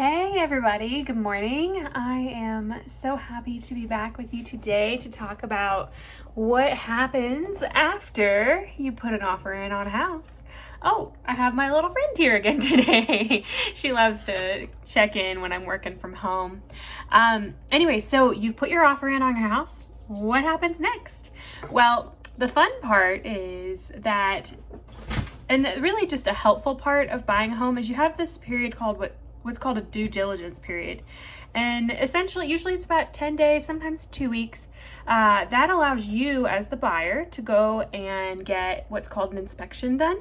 Hey everybody, good morning. I am so happy to be back with you today to talk about what happens after you put an offer in on a house. Oh, I have my little friend here again today. She loves to check in when I'm working from home. Anyway, so you've put your offer in on your house. What happens next? Well, the fun part is that, and really just a helpful part of buying a home, is you have this period called what's called a due diligence period. And essentially, usually it's about 10 days, sometimes 2 weeks. That allows you as the buyer to go and get what's called an inspection done.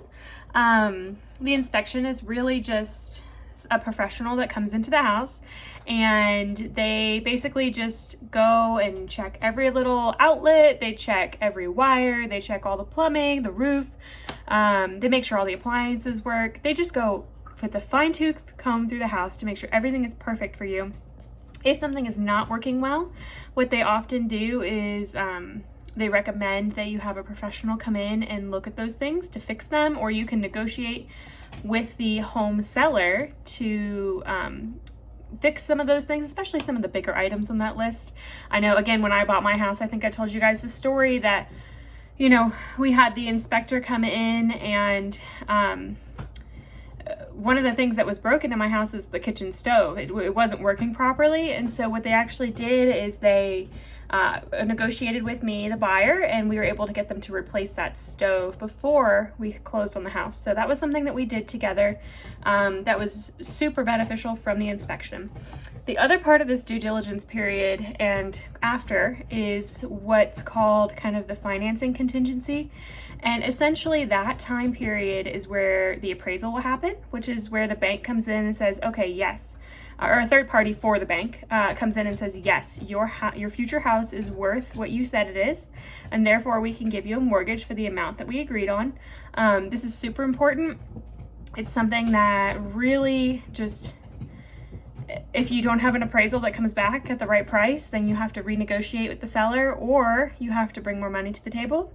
The inspection is really just a professional that comes into the house, and they basically just go and check every little outlet, they check every wire, they check all the plumbing, the roof, they make sure all the appliances work. They just go with a fine-tooth comb through the house to make sure everything is perfect for you. If something is not working well, what they often do is they recommend that you have a professional come in and look at those things to fix them, or you can negotiate with the home seller to fix some of those things, especially some of the bigger items on that list. I know, again, when I bought my house, I think I told you guys the story that, we had the inspector come in, and one of the things that was broken in my house is the kitchen stove. It wasn't working properly, and so what they actually did is they negotiated with me, the buyer, and we were able to get them to replace that stove before we closed on the house. So that was something that we did together that was super beneficial from the inspection. The other part of this due diligence period and after is what's called kind of the financing contingency. And essentially that time period is where the appraisal will happen, which is where the bank comes in and says, okay, yes, or a third party for the bank comes in and says, yes, your future house is worth what you said it is, and therefore we can give you a mortgage for the amount that we agreed on. This is super important. It's something that really just, if you don't have an appraisal that comes back at the right price, then you have to renegotiate with the seller, or you have to bring more money to the table.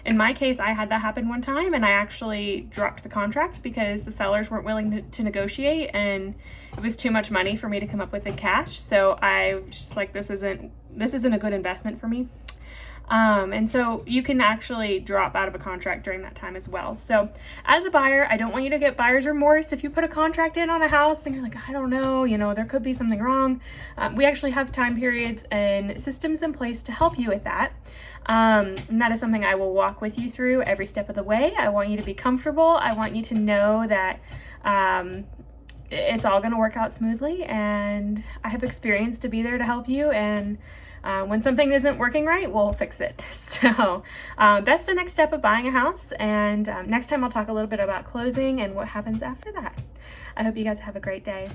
In my case, I had that happen one time, and I actually dropped the contract because the sellers weren't willing to negotiate, and it was too much money for me to come up with in cash. So I was just like, this isn't a good investment for me. And so you can actually drop out of a contract during that time as well. So as a buyer, I don't want you to get buyer's remorse if you put a contract in on a house and you're like, I don't know, there could be something wrong. We actually have time periods and systems in place to help you with that. And that is something I will walk with you through every step of the way. I want you to be comfortable. I want you to know that it's all going to work out smoothly, and I have experience to be there to help you, and when something isn't working right, we'll fix it. So that's the next step of buying a house, and next time I'll talk a little bit about closing and what happens after that. I hope you guys have a great day.